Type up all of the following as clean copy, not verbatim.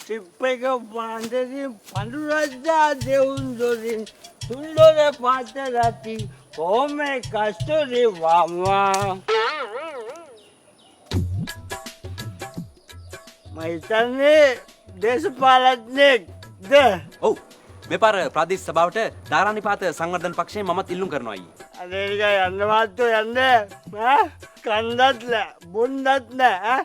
Tip එක පාන්දරින් පඳුරද්දා දෙවුන් දොරින් තුන්දොර පාත රති කොහොම කස්තුරි වම්වා මම හිතන්නේ දේශපාලඥයෙක්ද? ඔව් මේ පාර ප්‍රාදේශ සභාවට ධාරානිපාත සංවර්ධන පක්ෂයෙන් මමත් ඉල්ලුම් කරනවා අයියේ. අනේක යන්න මාත්තු යන්න කන්දත් නෑ බොන්නත් නෑ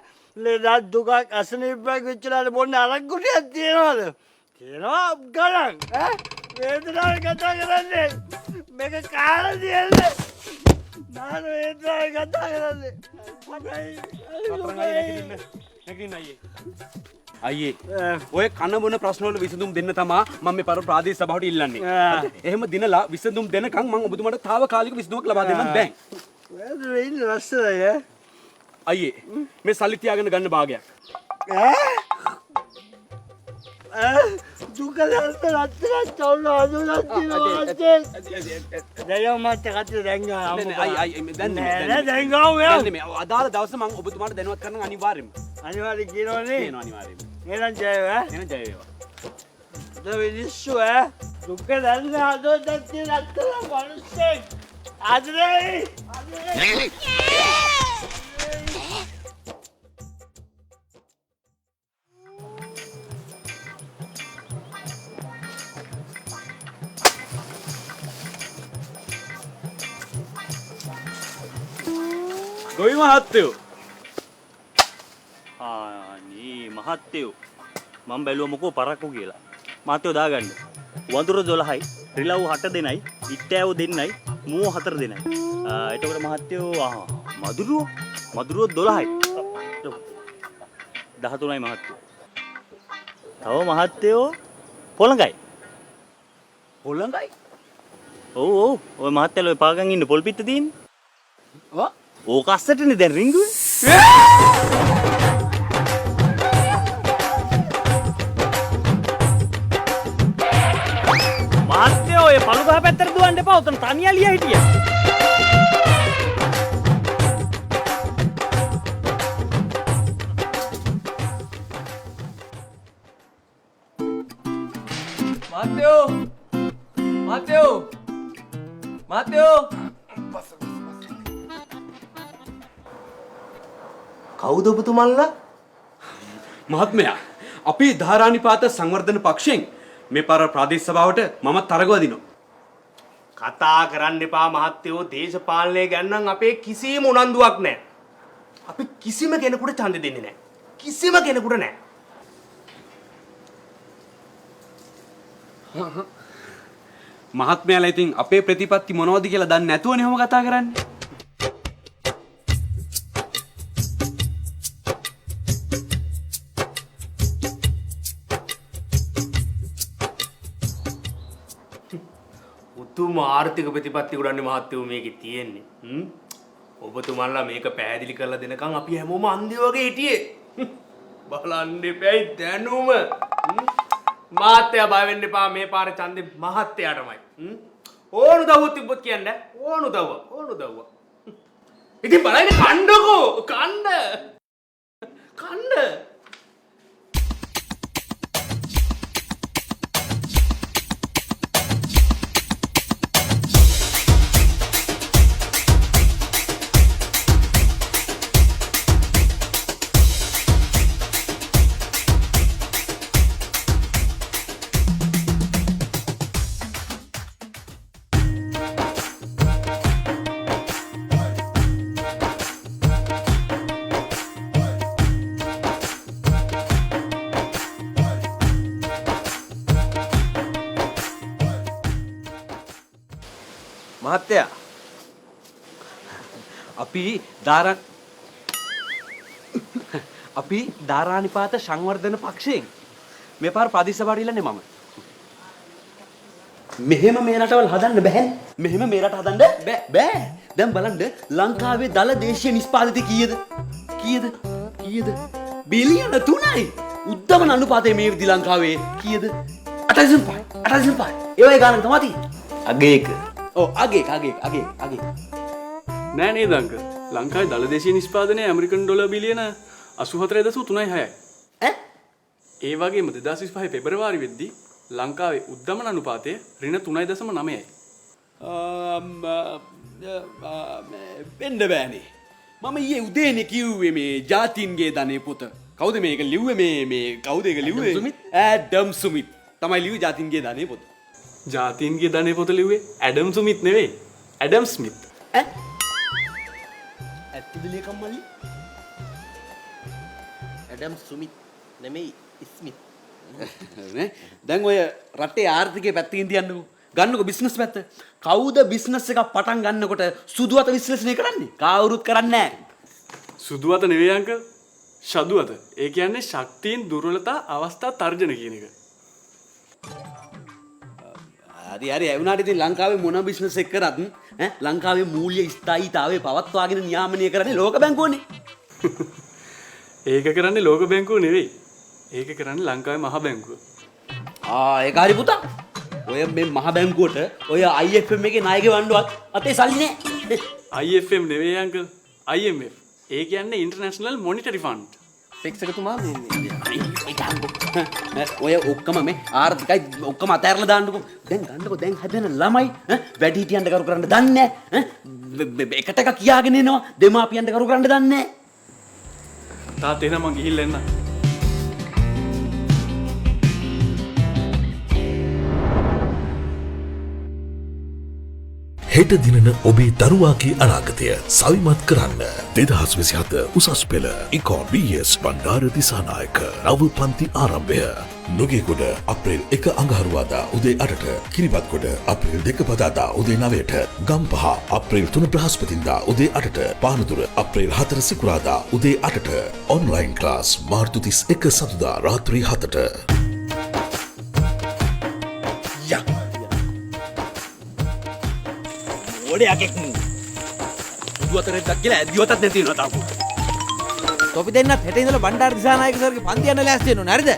ලෙඩක් දුකක් අසනීපයක් වෙච්චලාට බොන්න අරක්කුටියක් තියනවද? කියනවා ගණන් වේදනාව කතා කරන්නේ මේක කාලා තියන්නේ මාන වේදනාව කතා කරන්නේ අයියේ ඔය කන බොන ප්‍රශ්න වල විසඳුම් දෙන්න තමා මම මේ පාර ප්‍රාදේශ සභාවට ඉල්ලන්නේ. එහෙම දිනලා විසඳුම් දෙනකන් මම ඔබතුමාට తాවකාලික විසඳුමක් ලබා දෙන්නම් දැන්. වේදනාව ඉන්න රස්සය අයියේ මේ සල්ලි තියාගෙන ගන්න භාගයක්. දුක දැස්ත රත්තරන් චවුල හදුනක් තියෙනවා දැන් මට කතා දැන් ගාව අදාළ දවසේ මම ඔබතුමාට දැනුවත් කරන්න අනිවාර්යයෙන්ම. අනිවාර්ය කියනවනේ. කියනවා අනිවාර්යයෙන්ම. එහෙනම් ජය වේවා. එහෙනම් ජය වේවා. දවිලිස්සු දුක දැස්ත හදුනක් තියෙන රත්තරන් මිනිස්සෙක් ආදරේ ගොවි මහත්තයෝ අනේ මහත්තයෝ මම බැලුවා මොකෝ පරක්කු කියලා. මහත්තයෝ දාගන්න. වඳුර 12යි, රිලව් 8 දෙනයි, ඉට්ටෑව දෙන්නයි, මූ 4 දෙනයි. එතකොට මහත්තයෝ මදුරුව 12යි. 13යි මහත්තයෝ. තව මහත්තයෝ පොළඟයි. හොලඟයි. ඔව් ඔය මහත්තයෝ පාගන් ඉන්න පොල් පිට තියෙන්නේ. ඔව් ඕක අස්සටනේ දැන් රිංගුවේ. මහත්තයෝ ඔය පළු ගහ පැත්තට දුවන්න එපා. උතන තනියලියා හිටියා. මහත්තයෝ කවුද ඔබතුමන්ලා? මහත්මයා අපි ධාරානිපාත සංවර්ධන පක්ෂයෙන් මේ පාර ප්‍රාදේශ සභාවට මමත් තරගව දිනවා. කතා කරන්න එපා මහත්තයෝ. දේශපාලනය ගැන නම් අපේ කිසිම උනන්දුවක් නැහැ. අපි කිසිම කෙනෙකුට ඡන්දෙ දෙන්නේ නැහැ. කිසිම කෙනෙකුට නැහැ. මහත්මයාලා ඉතින් අපේ ප්‍රතිපත්ති මොනවද කියලා දන්නේ නැතුවනේ ඔහොම කතා කරන්නේ. උතුම් ආර්ථික ප්‍රතිපත්ති ගොඩන්නේ මහත්තයෝ මේකේ තියෙන්නේ. ඔබතුමන්ලා මේක පැහැදිලි කරලා දෙනකන් අපි හැමෝම අන්ධයෝ වගේ හිටියේ. බලන්න එපැයි දැනුම. මහත්තයා බය වෙන්න එපා. මේ පාර ඡන්දේ මහත්තයාටමයි. ඕන උදව්වක් තිබ්බොත් කියන්න. ඕන උදව්ව. ඉතින් බලන්න කණ්ඩකෝ. කණ්ඩ. මහත්තයා අපි ධාරානිපාත සංවර්ධන පක්ෂයෙන් මේ පාර ප්‍රාදේශ සභාවට ඉල්ලන්නේ මම. මෙහෙම මේ රටවල් හදන්න බෑනේ. මෙහෙම මේ රට හදන්න බෑ. දැන් බලන්න ලංකාවේ දල දේශීය නිෂ්පාදිත කීයද? බිලියන 3යි. උද්දමන අනුපාතය මේ විදි ලංකාවේ කීයද? 8.5. ඒ වගේ ගානක් තමයි තියෙන්නේ. අගේක. ඔව් අගේක. නෑ නේද අංක? ලංකාවේ දළ දේශීය නිෂ්පාදනය ඇමරිකන් ඩොලර් බිලියන 84.36යි. ඒ වගේම 2025 පෙබරවාරි වෙද්දී ලංකාවේ උද්දමන අනුපාතය ඍණ 3.9යි. වෙන්න බෑනේ. මම ඊයේ උදේනේ කිව්වේ මේ ජාතින්ගේ ධනේ පොත. කවුද මේක ලිව්වේ මේ කවුද ඒක ලිව්වේ? ඇඩම් සුමිත්. තමයි ලිව්වේ ජාතින්ගේ ධනේ පොත. ජාතීන්ගේ ධනේ පොත ලිව්වේ ඇඩම් ස්මිත් නෙවෙයි. ඇඩම් ස්මිත්. ඈ? ඇත්තද ලේකම් මල්ලි? ඇඩම් සුමිත් නෙමෙයි ස්මිත්. නේ? දැන් ඔය රටේ ආර්ථිකයේ පැත්තකින් තියන්නකෝ. ගන්නකො බිස්නස් පැත්ත. කවුද බිස්නස් එකක් පටන් ගන්නකොට සුදු අත විශ්ලේෂණය කරන්නේ? කවුරුත් කරන්නේ නැහැ. සුදු අත නෙවෙයි අංකල්. ෂදු අත. ඒ කියන්නේ ශක්තියින් දුර්වලතා අවස්ථා තර්ජන කියන එක. හරි ඒ වුණාට ඉතින් ලංකාවේ මොන බිස්නස් එක කරත් ලංකාවේ මූල්‍ය ස්ථායීතාවය පවත්වාගෙන නියාමනය කරන්නේ ලෝක බැංකුවනේ. ඒක කරන්නේ ලෝක බැංකුව නෙවෙයි. ඒක කරන්නේ ලංකාවේ මහ බැංකුව. ඒක හරි පුතා. ඔය මේ මහ බැංකුවට ඔය IFM එකේ ණය ගෙවන්නවත් අතේ සල්ලි නැහැ. IFM නෙවෙයි අංකල්. IMF. ඒ කියන්නේ ඉන්ටර්නැෂනල් මොනිටරි ෆන්ඩ්. ෆික්ස් එකතුමා ඔය ඔක්කොම මේ ආර්ථිකයි ඔක්කොම අතහැරලා දාන්නකෝ. දැන් ගන්නකෝ දැන් හැදෙන ළමයි වැඩි හිටියන්ට කරු කරන්න දන්නේ නැහැ. එකට එක කියාගෙන එනවා දෙමාපියන්ට කරු කරන්න දන්නේ නැහැ. තාත් එහෙනම් මං ගිහිල්ලා එන්න. හෙට දිනන ඔබේ දරුවාගේ අනාගතය සවිමත් කරන්න 2027 උසස් පෙළ ඉකොන් BS බණ්ඩාර දිසානායක නව පන්ති ආරම්භය නුගේගොඩ අප්‍රේල් 1 අඟහරුවාදා උදේ 8ට කිරිබත්ගොඩ අප්‍රේල් 2 බදාදා උදේ 9ට ගම්පහ අප්‍රේල් 3 බ්‍රහස්පතින්දා උදේ 8ට පානදුර අප්‍රේල් 4 සිකුරාදා උදේ 8ට ඔන්ලයින් ක්ලාස් මාර්තු 31 සතුදා රාත්‍රී 7ට ඔඩයක් සුදු අතරේ දක් කියලා ඇද්දිවතත් නැති වෙනවා තාපු. තොපි දෙන්නත් හෙට ඉඳලා බණ්ඩාර දිසානායක සර්ගේ පන්ති යන්න ලෑස්ති වෙනවනේ හරිද?